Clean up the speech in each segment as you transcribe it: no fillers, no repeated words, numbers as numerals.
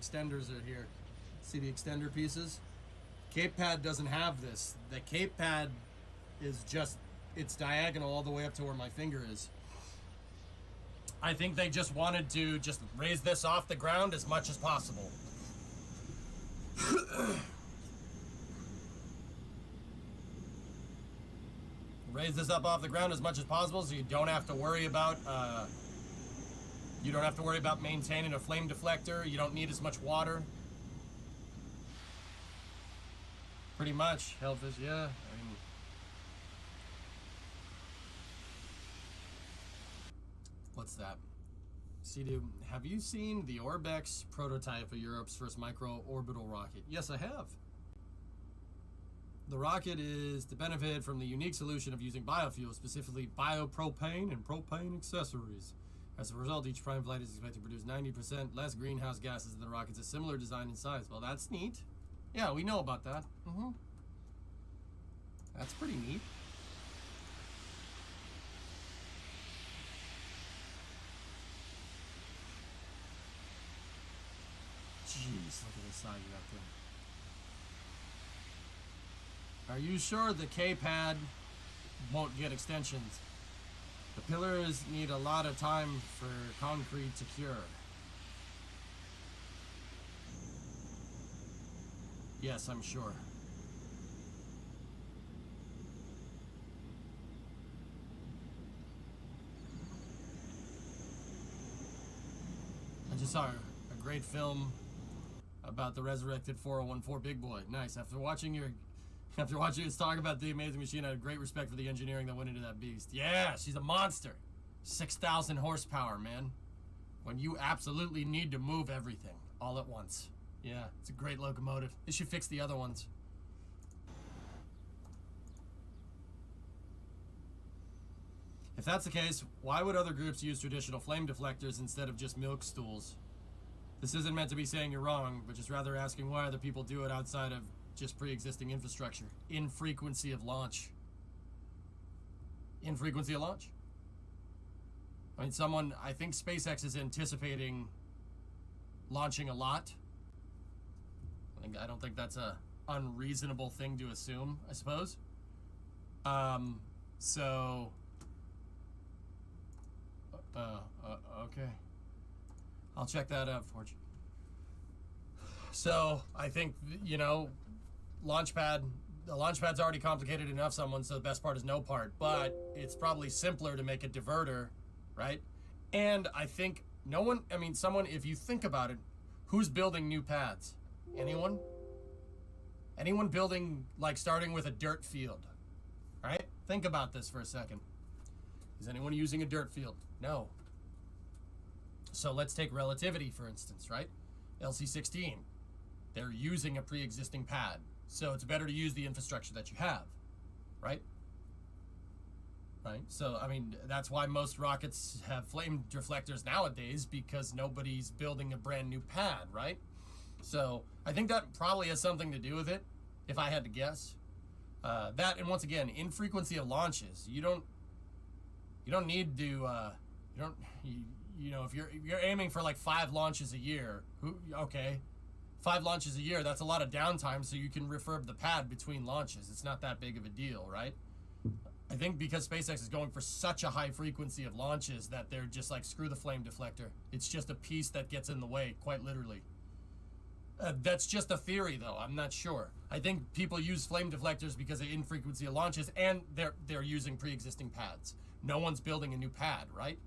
extenders are here. See the extender pieces? Cape pad doesn't have this. The cape pad is just, it's diagonal all the way up to where my finger is. I think they just wanted to just raise this off the ground as much as possible. Raise this up off the ground as much as possible so you don't have to worry about maintaining a flame deflector. You don't need as much water. Pretty much, Hellfish, yeah. I mean, what's that? C-Dude, have you seen the Orbex prototype of Europe's first micro-orbital rocket? Yes, I have. The rocket is to benefit from the unique solution of using biofuel, specifically biopropane and propane accessories. As a result, each prime flight is expected to produce 90% less greenhouse gases than the rocket's a similar design and size. Well, that's neat. Yeah, we know about that. That's pretty neat. Jeez, look at the side you got there. Are you sure the K-pad won't get extensions? The pillars need a lot of time for concrete to cure. Yes, I'm sure. I just saw a great film about the resurrected 4014 Big Boy. Nice. After watching us talk about the amazing machine, I had great respect for the engineering that went into that beast. Yeah, she's a monster. 6,000 horsepower, man. When you absolutely need to move everything all at once. Yeah, it's a great locomotive. They should fix the other ones. If that's the case, why would other groups use traditional flame deflectors instead of just milk stools? This isn't meant to be saying you're wrong, but just rather asking why other people do it outside of just pre-existing infrastructure. Infrequency of launch. Infrequency of launch? I mean, I think SpaceX is anticipating launching a lot. I don't think that's a unreasonable thing to assume, I suppose. Okay. I'll check that out for you. So, I think, you know, the launchpad's already complicated enough, so the best part is no part, but it's probably simpler to make a diverter, right? And I think if you think about it, who's building new pads? Anyone? Anyone building, like, starting with a dirt field, right? Think about this for a second. Is anyone using a dirt field? No. So let's take relativity, for instance, right? LC16. They're using a pre-existing pad. So it's better to use the infrastructure that you have, right? Right? So, I mean, that's why most rockets have flame deflectors nowadays, because nobody's building a brand new pad, right? So I think that probably has something to do with it, if I had to guess. That, and once again, infrequency of launches. You don't need to, if you're aiming for like 5 launches a year, okay. 5 launches a year, that's a lot of downtime, so you can refurb the pad between launches. It's not that big of a deal, right? I think because SpaceX is going for such a high frequency of launches that they're just like, screw the flame deflector. It's just a piece that gets in the way, quite literally. That's just a theory, though. I'm not sure. I think people use flame deflectors because of infrequency of launches, and they're using pre-existing pads. No one's building a new pad, right?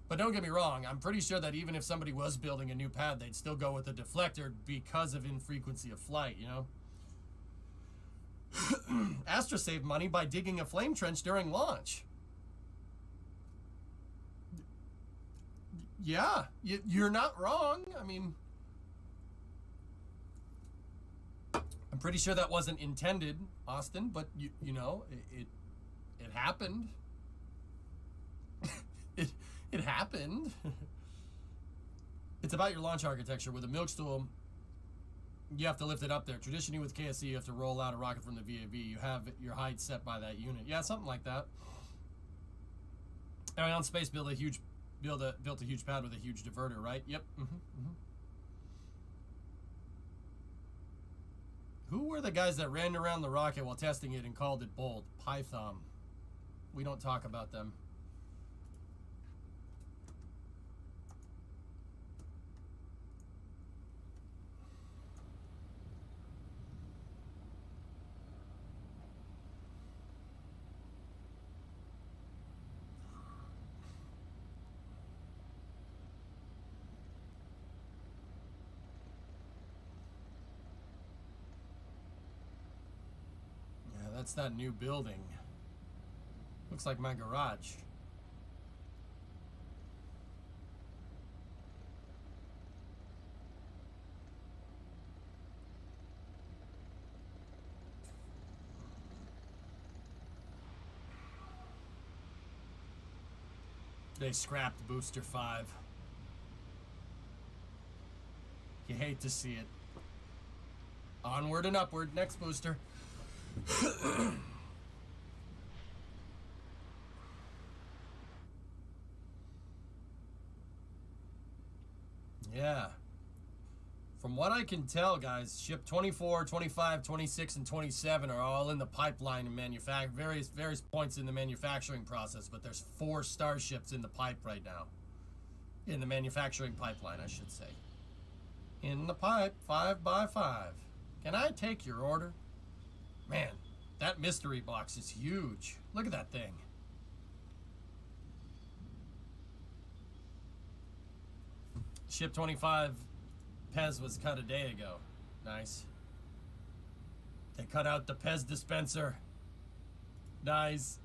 But don't get me wrong, I'm pretty sure that even if somebody was building a new pad, they'd still go with a deflector because of infrequency of flight, you know? Astra saved money by digging a flame trench during launch. Yeah, you're not wrong. I mean, I'm pretty sure that wasn't intended, Austin, but you know, it happened. It happened. It's about your launch architecture. With a milk stool, you have to lift it up there. Traditionally with KSC, you have to roll out a rocket from the VAV. You have your height set by that unit. Yeah, something like that. Ion Space built a huge built a huge pad with a huge diverter, right? Yep. Who were the guys that ran around the rocket while testing it and called it bold? Python. We don't talk about them. That's that new building. Looks like my garage. They scrapped Booster 5. You hate to see it. Onward and upward. Next booster. Yeah. From what I can tell, guys, ship 24, 25, 26, and 27 are all in the pipeline in various points in the manufacturing process, but there's 4 starships in the pipe right now. In the manufacturing pipeline, I should say. In the pipe, 5x5. Can I take your order? Man, that mystery box is huge. Look at that thing. Ship 25 Pez was cut a day ago. Nice. They cut out the Pez dispenser. Nice.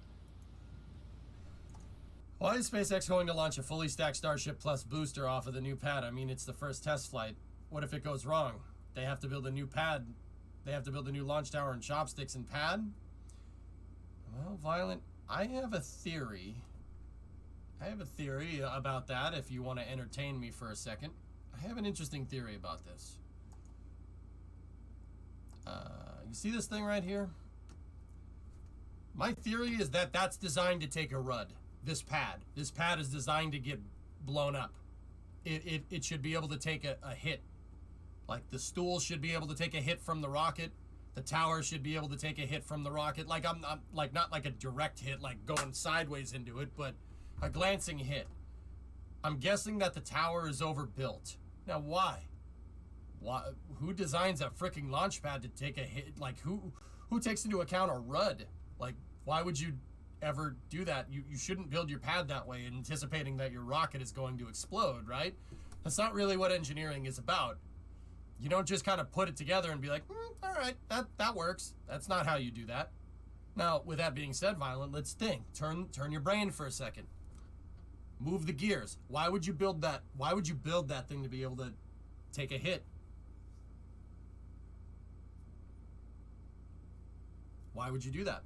Why is SpaceX going to launch a fully stacked Starship Plus booster off of the new pad? I mean, it's the first test flight. What if it goes wrong? They have to build a new pad. They have to build a new launch tower and chopsticks and pad? Well, Violent, I have a theory. About that if you want to entertain me for a second. I have an interesting theory about this. You see this thing right here? My theory is that that's designed to take a RUD. This pad. This pad is designed to get blown up. It should be able to take a hit. Like the stool should be able to take a hit from the rocket. The tower should be able to take a hit from the rocket. Like I'm like not like a direct hit, like going sideways into it, but a glancing hit. I'm guessing that the tower is overbuilt. Now why? Why? Who designs a freaking launch pad to take a hit? Like who takes into account a RUD? Like why would you ever do that? You shouldn't build your pad that way, anticipating that your rocket is going to explode, right? That's not really what engineering is about. You don't just kind of put it together and be like, all right, that works. That's not how you do that. Now, with that being said, Violent, let's think. Turn your brain for a second. Move the gears. Why would you build that? Why would you build that thing to be able to take a hit? Why would you do that?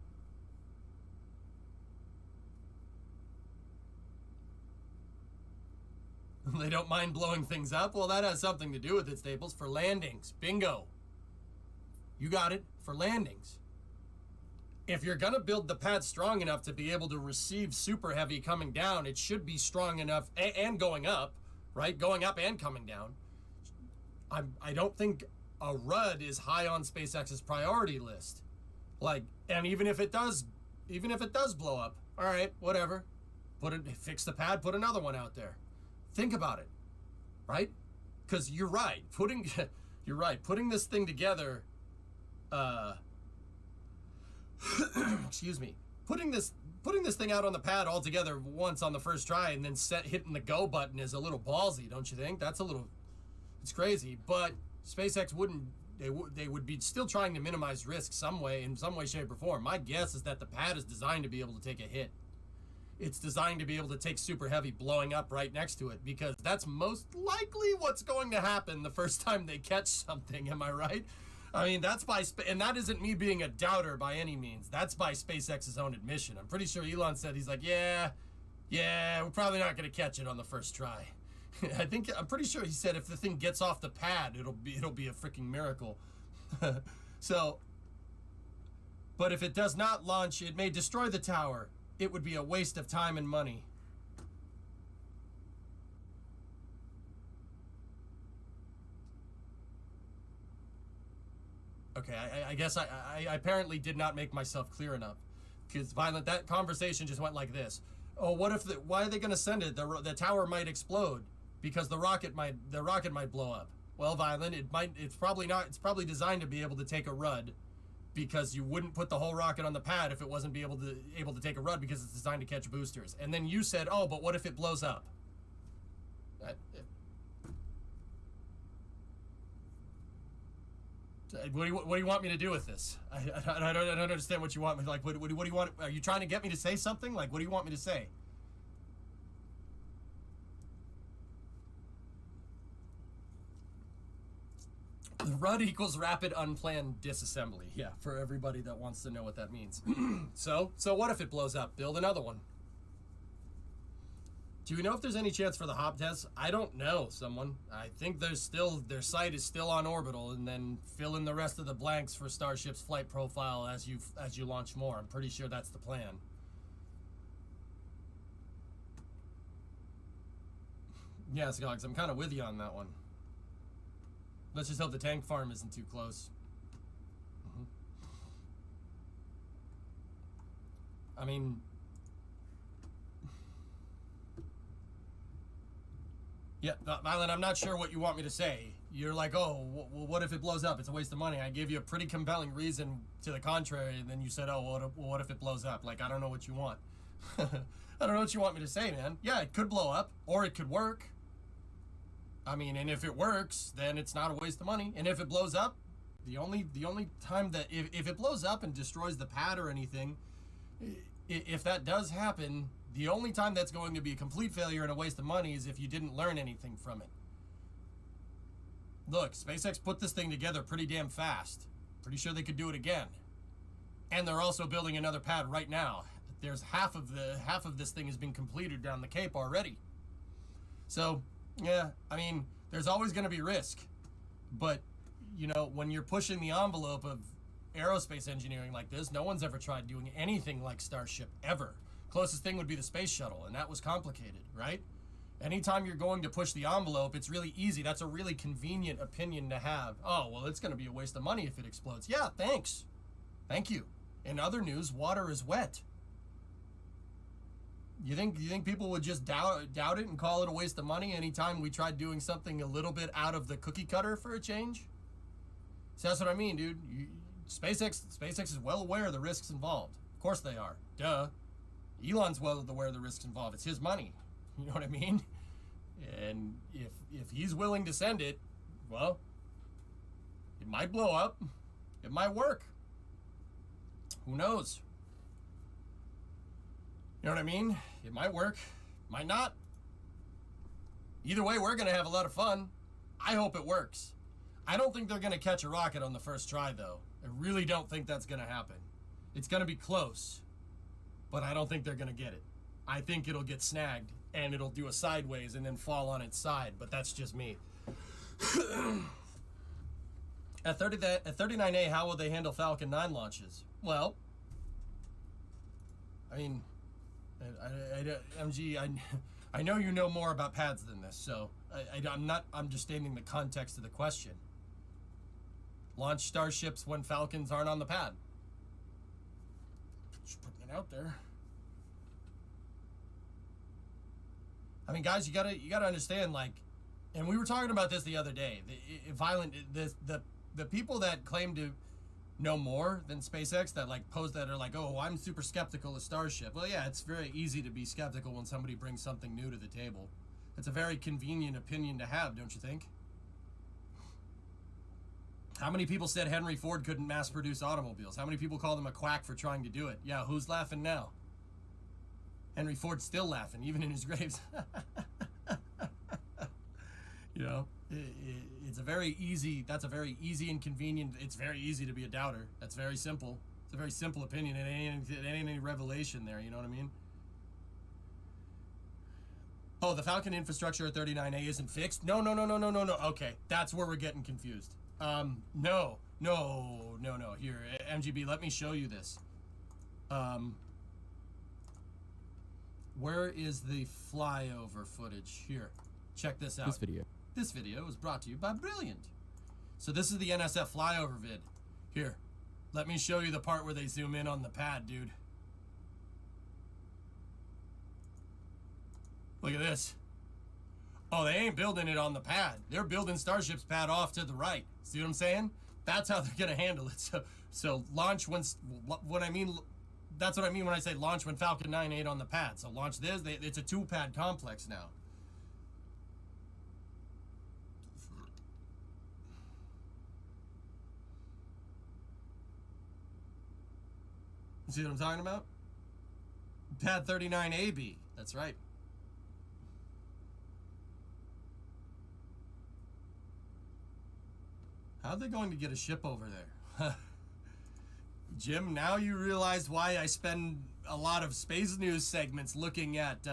They don't mind blowing things up? Well, that has something to do with it, Staples. For landings. Bingo. You got it. For landings. If you're going to build the pad strong enough to be able to receive super heavy coming down, it should be strong enough and going up, right? Going up and coming down. I don't think a RUD is high on SpaceX's priority list. Like, and even if it does blow up, all right, whatever. Fix the pad, put another one out there. Think about it, right? Because you're right. Putting this thing together. Excuse me. Putting this thing out on the pad all together once on the first try and then hitting the go button is a little ballsy, don't you think? It's crazy. But SpaceX wouldn't. They would be still trying to minimize risk in some way, shape, or form. My guess is that the pad is designed to be able to take a hit. It's designed to be able to take super heavy blowing up right next to it, because that's most likely what's going to happen the first time they catch something. Am I right? I mean, and that isn't me being a doubter by any means. That's by SpaceX's own admission. I'm pretty sure Elon said, he's like, yeah, we're probably not going to catch it on the first try. I'm pretty sure he said if the thing gets off the pad, it'll be a freaking miracle. So, but if it does not launch, it may destroy the tower. It would be a waste of time and money. Okay, I guess I apparently did not make myself clear enough. Because Violent, that conversation just went like this. Oh, what if why are they going to send it? The tower might explode because the rocket might blow up. Well, Violent, it's probably designed to be able to take a rud, because you wouldn't put the whole rocket on the pad if it wasn't able to take a rud, because it's designed to catch boosters. And then you said, "Oh, but what if it blows up?" What do you want me to do with this? I don't understand what you want me, like. What do you want? Are you trying to get me to say something? Like, what do you want me to say? RUD equals rapid unplanned disassembly. Yeah, for everybody that wants to know what that means. So what if it blows up? Build another one. Do you know if there's any chance for the hop test? I don't know, someone. I think their site is still on orbital, and then fill in the rest of the blanks for Starship's flight profile as you launch more. I'm pretty sure that's the plan. Yeah, Skogs, I'm kind of with you on that one. Let's just hope the tank farm isn't too close. I mean, yeah, Mylan, I'm not sure what you want me to say. You're like, oh, well, what if it blows up? It's a waste of money. I gave you a pretty compelling reason to the contrary, and then you said, oh, well, what if it blows up? Like, I don't know what you want. I don't know what you want me to say, man. Yeah, it could blow up, or it could work. I mean, and if it works, then it's not a waste of money. And if it blows up, the only time that if it blows up and destroys the pad or anything, if that does happen, the only time that's going to be a complete failure and a waste of money is if you didn't learn anything from it. Look, SpaceX put this thing together pretty damn fast. Pretty sure they could do it again. And they're also building another pad right now. There's half of this thing has been completed down the Cape already. So, yeah, I mean, there's always going to be risk. But, you know, when you're pushing the envelope of aerospace engineering like this, no one's ever tried doing anything like Starship, ever. Closest thing would be the space shuttle, and that was complicated, right? Anytime you're going to push the envelope, it's really easy. That's a really convenient opinion to have. Oh, well, it's going to be a waste of money if it explodes. Yeah, thanks. Thank you. In other news, water is wet. You think people would just doubt it and call it a waste of money anytime we tried doing something a little bit out of the cookie cutter for a change? So that's what I mean, dude. SpaceX is well aware of the risks involved. Of course they are. Duh. Elon's well aware of the risks involved. It's his money. You know what I mean? And if he's willing to send it, well, it might blow up. It might work. Who knows? You know what I mean? It might work, might not. Either way, we're going to have a lot of fun. I hope it works. I don't think they're going to catch a rocket on the first try, though. I really don't think that's going to happen. It's going to be close, but I don't think they're going to get it. I think it'll get snagged, and it'll do a sideways and then fall on its side, but that's just me. At 39A, how will they handle Falcon 9 launches? Well, I mean, MG, I know you know more about pads than this, so I'm not understanding the context of the question. Launch starships when Falcons aren't on the pad. Just putting it out there. I mean, guys, you gotta understand, like, and we were talking about this the other day. The people that claim to know more than SpaceX, that like pose that are like, oh, I'm super skeptical of Starship. Well, yeah, it's very easy to be skeptical when somebody brings something new to the table. It's a very convenient opinion to have, don't you think? How many people said Henry Ford couldn't mass produce automobiles? How many people called him a quack for trying to do it? Yeah, who's laughing now? Henry Ford's still laughing, even in his graves. You know, it's a very easy, that's a very easy and convenient, it's very easy to be a doubter. That's very simple. It's a very simple opinion. It ain't any revelation there, you know what I mean? Oh, the Falcon infrastructure at 39A isn't fixed? No. Okay, that's where we're getting confused. No. Here, MGB, let me show you this. Where is the flyover footage? Here, check this out. This video is brought to you by Brilliant. So this is the NSF flyover vid. Here, let me show you the part where they zoom in on the pad, dude. Look at this. Oh, they ain't building it on the pad. They're building Starship's pad off to the right. See what I'm saying? That's how they're gonna handle it. So launch when I mean, that's what I mean when I say launch when Falcon 9 ain't on the pad. So launch this. It's a 2-pad complex now. See what I'm talking about? Pad 39AB. That's right. How are they going to get a ship over there? Jim, now you realize why I spend a lot of space news segments looking at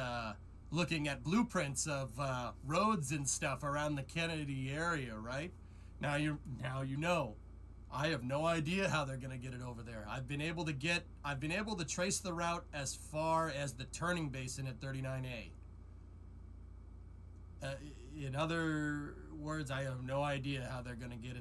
blueprints of roads and stuff around the Kennedy area, right? Now you know. I have no idea how they're gonna get it over there. I've been able to trace the route as far as the turning basin at 39A. In other words, I have no idea how they're gonna get it.